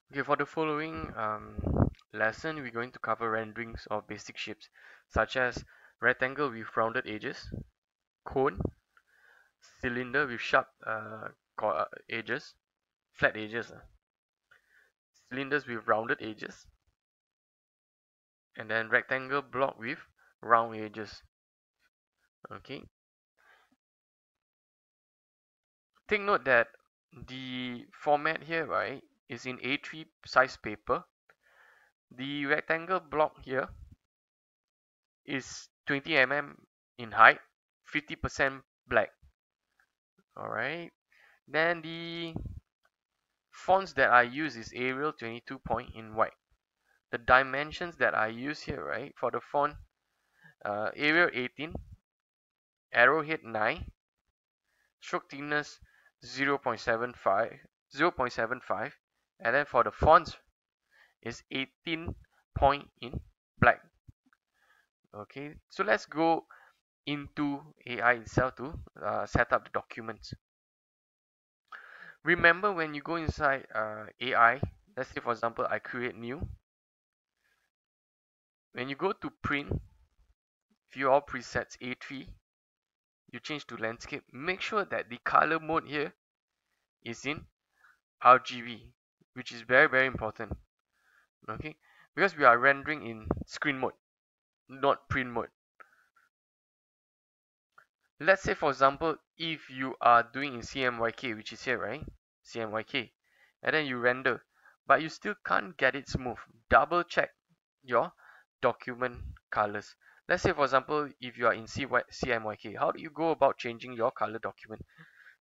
Okay, for the following lesson, we're going to cover renderings of basic shapes, such as rectangle with rounded edges, cone, cylinder with sharp edges, flat edges, cylinders with rounded edges, and then rectangle block with round edges. Okay, take note that the format here, right, is in A3 size paper. The rectangle block here is 20 mm in height, 50% black. Alright, then the fonts that I use is Arial 22 point in white. The dimensions that I use here, right, for the font, Arial 18, Arrowhead 9, stroke thickness 0.75, and then for the fonts is 18 point in black. Okay, so let's go into AI itself to set up the documents. Remember, when you go inside AI, let's say for example I create new. When you go to print, view all presets A3, you change to landscape. Make sure that the color mode here is in RGB, which is very important. Okay, because we are rendering in screen mode, not print mode. Let's say for example, if you are doing in CMYK, which is here, right? CMYK, and then you render, but you still can't get it smooth. Double check your document colors. Let's say for example, if you are in CMYK, how do you go about changing your color document?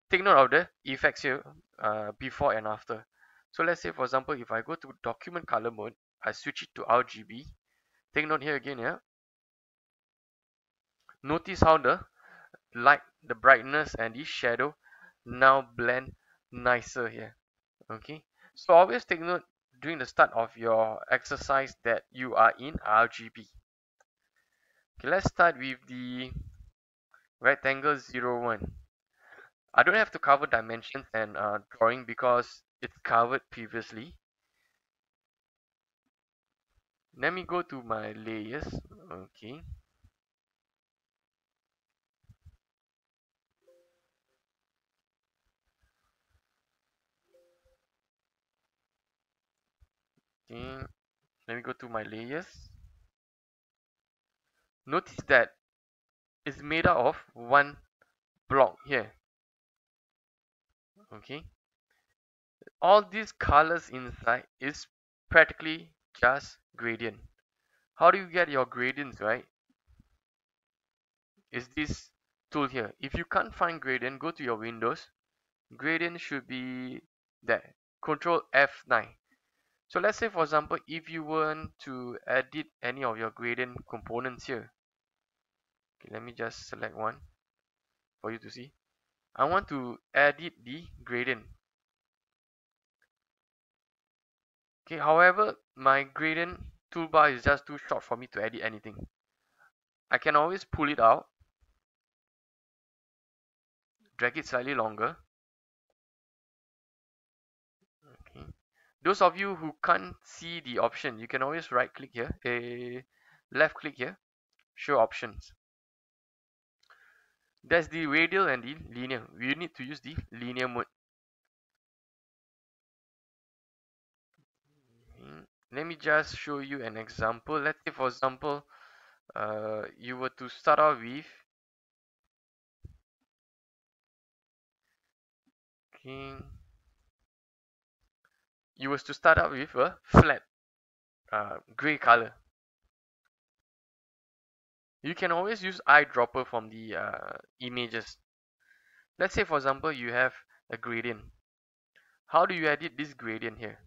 Take note of the effects here, before and after. So let's say for example, if I go to document color mode, I switch it to RGB. Take note here again, yeah. Notice how the light, the brightness, and the shadow now blend nicer here. Okay, so always take note during the start of your exercise that you are in RGB. Okay, let's start with the rectangle 01. I don't have to cover dimensions and drawing because it's covered previously. Let me go to my layers. Okay, okay, let me go to my layers. Notice that it's made out of one block here. Okay, all these colors inside is practically just gradient. How do you get your gradients, right? Is this tool here. If you can't find gradient, go to your Windows. Gradient should be there. Control F9. So let's say for example, if you want to edit any of your gradient components here. Okay, let me just select one for you to see. I want to edit the gradient. Okay, however, my gradient toolbar is just too short for me to edit anything. I can always pull it out, drag it slightly longer. Okay. Those of you who can't see the option, you can always right click here, left click here, show options. That's the radial and the linear. We need to use the linear mode. Let me just show you an example. Let's say for example, you were to start out with, okay, you was to start out with a flat gray color. You can always use eyedropper from the images. Let's say for example, you have a gradient. How do you edit this gradient here?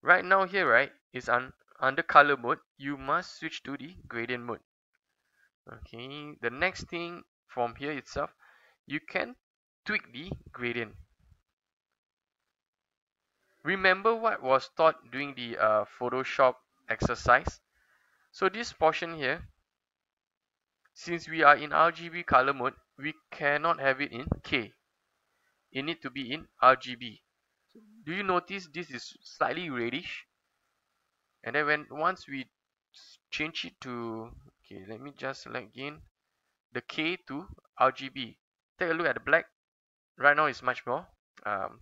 Right now here, right, is under color mode. You must switch to the gradient mode. Okay, the next thing from here itself, you can tweak the gradient. Remember what was taught during the Photoshop exercise? So this portion here, since we are in RGB color mode, we cannot have it in K. It need to be in RGB. Do you notice this is slightly reddish? And then once we change it to, okay, let me just select again the K to RGB. Take a look at the black. Right now it's much more um,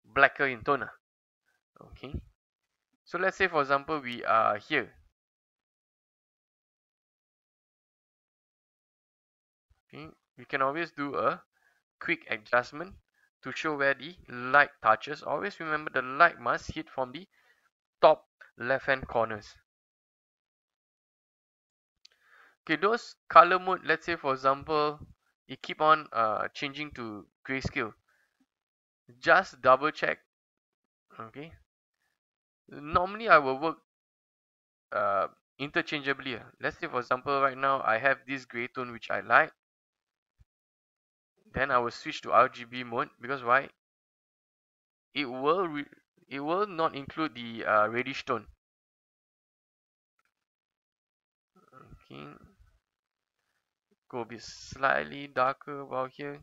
blacker in tone. Okay, so let's say for example we are here. Okay, we can always do a quick adjustment to show where the light touches. Always remember the light must hit from the top left hand corners. Okay, those color mode, let's say for example it keep on changing to grayscale, just double check. Okay, normally I will work uh, interchangeably. Let's say for example right now I have this gray tone which I like, then I will switch to RGB mode, because why, it will it will not include the reddish tone. Okay, go a bit slightly darker about here.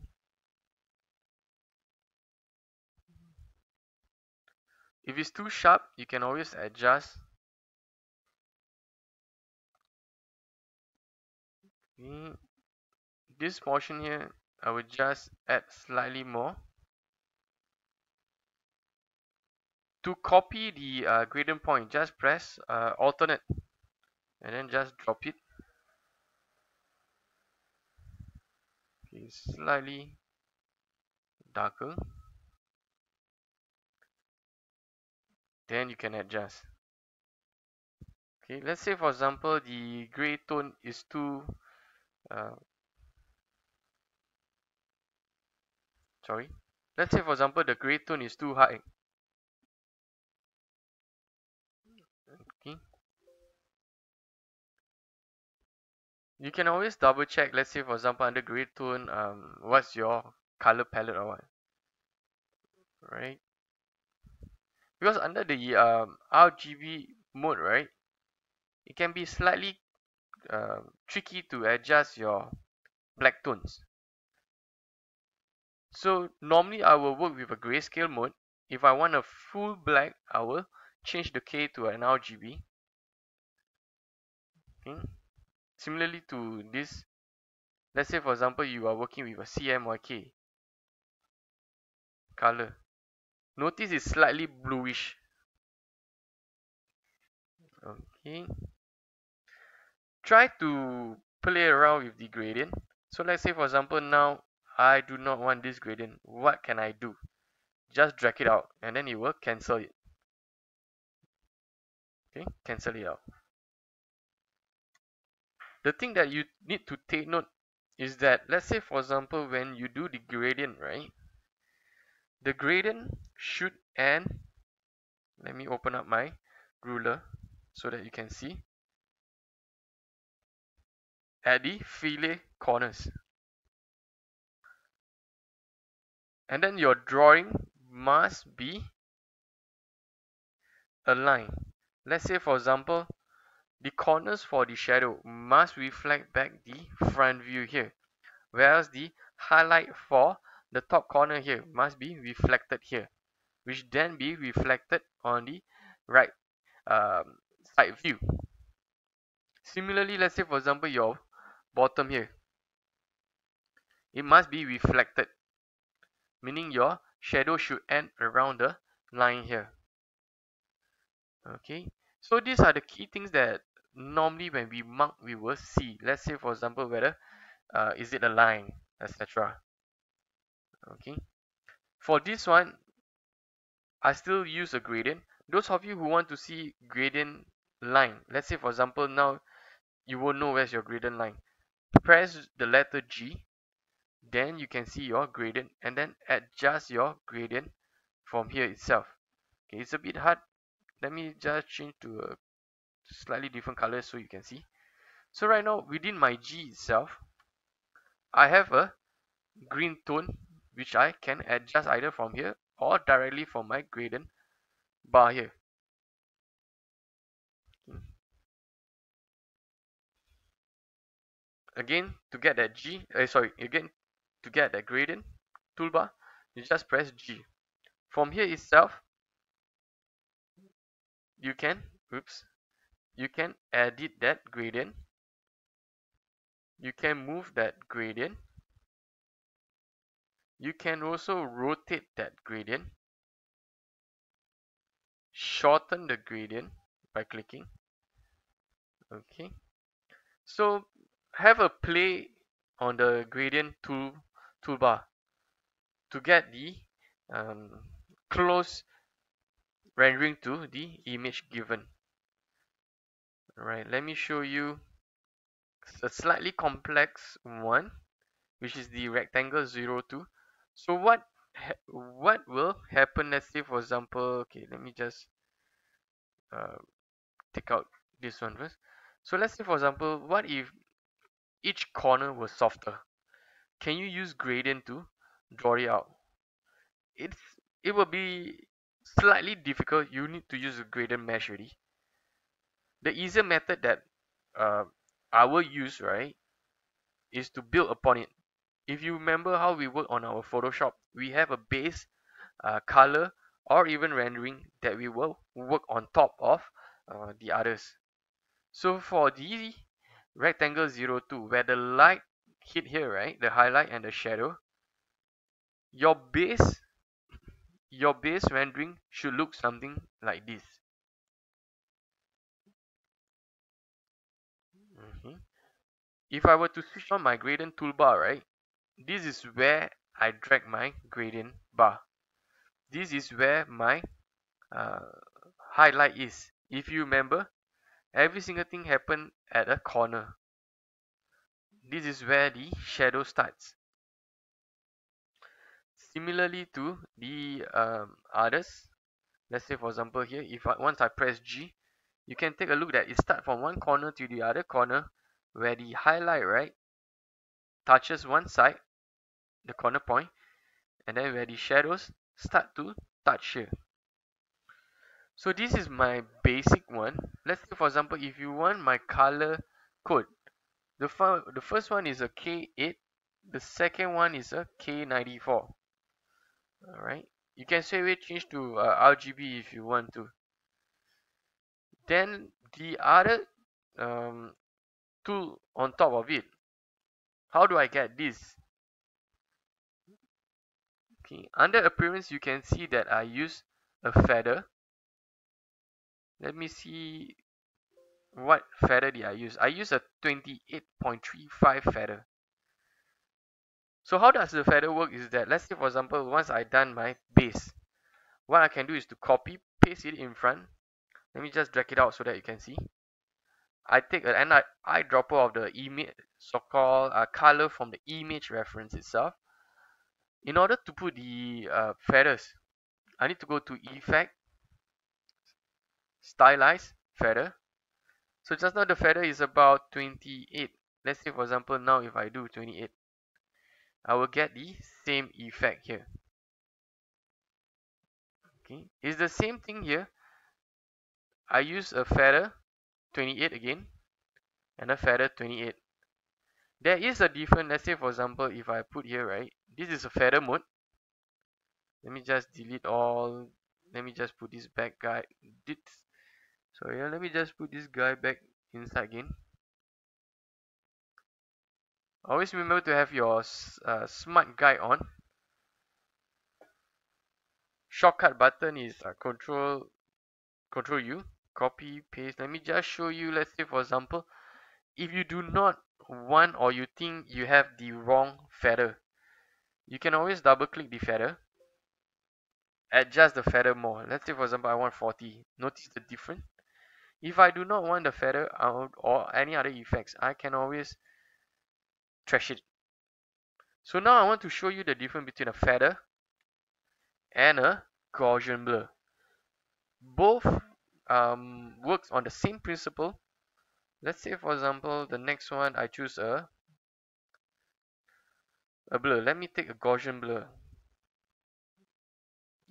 If it's too sharp, you can always adjust. Okay. This portion here, I will just add slightly more. To copy the gradient point, just press alternate and then just drop it. Okay, slightly darker. Then you can adjust. Okay, let's say for example the gray tone is too uh, sorry. Let's say for example the gray tone is too high. Okay, you can always double check. Let's say for example under gray tone, what's your color palette or what, right? Because under the RGB mode, right, it can be slightly tricky to adjust your black tones. So normally I will work with a grayscale mode. If I want a full black, I will change the K to an RGB. Okay. Similarly to this, let's say for example you are working with a CMYK color. Notice it's slightly bluish. Okay. Try to play around with the gradient. So let's say for example now I do not want this gradient. What can I do? Just drag it out and then it will cancel it. Okay, cancel it out. The thing that you need to take note is that, let's say for example when you do the gradient, right, the gradient should end, let me open up my ruler so that you can see, at the fillet corners, and then your drawing must be aligned. Let's say for example the corners for the shadow must reflect back the front view here, whereas the highlight for the top corner here must be reflected here, which then be reflected on the right side view. Similarly, let's say for example your bottom here, it must be reflected, meaning your shadow should end around the line here. Okay, so these are the key things that normally when we mark we will see. Let's say for example whether is it a line, etc. Okay, for this one I still use a gradient. Those of you who want to see gradient line, let's say for example now you won't know where's your gradient line, press the letter G, then you can see your gradient and then adjust your gradient from here itself. Okay, it's a bit hard. Let me just change to a slightly different color so you can see. So right now within my G itself, I have a green tone which I can adjust either from here or directly from my gradient bar here. Again, to get that again to get that gradient toolbar, you just press G. From here itself, you can, you can edit that gradient. You can move that gradient. You can also rotate that gradient, shorten the gradient by clicking. Okay, so have a play on the gradient toolbar to get the um, close rendering to the image given. Alright, let me show you a slightly complex one, which is the rectangle 02. So what will happen? Let's say, for example, okay, let me just uh, take out this one first. So let's say, for example, what if each corner was softer? Can you use gradient to draw it out? It's it will be slightly difficult. You need to use a gradient mesh already. The easier method that uh, I will use, right, is to build upon it. If you remember how we work on our Photoshop, we have a base color or even rendering that we will work on top of the others. So for the rectangle 02, where the light hit here, right, the highlight and the shadow, your base rendering should look something like this. Mhm. If I were to switch on my gradient toolbar, right, this is where I drag my gradient bar. This is where my uh, highlight is. If you remember, every single thing happen at a corner. This is where the shadow starts. Similarly to the others, let's say for example here, if once I press G, you can take a look that it starts from one corner to the other corner, where the highlight, right, touches one side, the corner point, and then where the shadows start to touch here. So this is my basic one. Let's say for example, if you want my color code, the first one is a K8, the second one is a K94. Alright, you can straight away change to RGB if you want to. Then the other um, tool on top of it, how do I get this? Okay, under appearance you can see that I use a feather. Let me see what feather did I use. I use a 28.35 feather. So how does the feather work is that, let's say for example, once I done my base, what I can do is to copy paste it in front. Let me just drag it out so that you can see. I take an eyedropper of the image, so-called color from the image reference itself. In order to put the feathers, I need to go to Effect, Stylize, Feather. So just now the feather is about 28. Let's say for example now if I do 28, I will get the same effect here. Okay, it's the same thing here. I use a feather 28 again and a feather 28. There is a difference. Let's say for example if I put here, right, this is a feather mode. Let me just delete all. Let me just put this back guy. So yeah, let me just put this guy back inside again. Always remember to have your smart guide on. Shortcut button is control U, copy paste. Let me just show you. Let's say for example, if you do not want or you think you have the wrong feather, you can always double click the feather, adjust the feather more. Let's say for example I want 40. Notice the difference. If I do not want the feather out or any other effects, I can always trash it. So now I want to show you the difference between a feather and a Gaussian blur. Both works on the same principle. Let's say for example the next one I choose a blur. Let me take a Gaussian blur.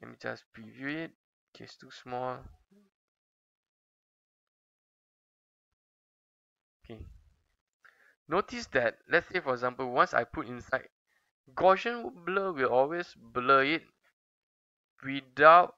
Let me just preview it. Okay, it's too small. Okay. Notice that, let's say for example, once I put inside, Gaussian blur will always blur it without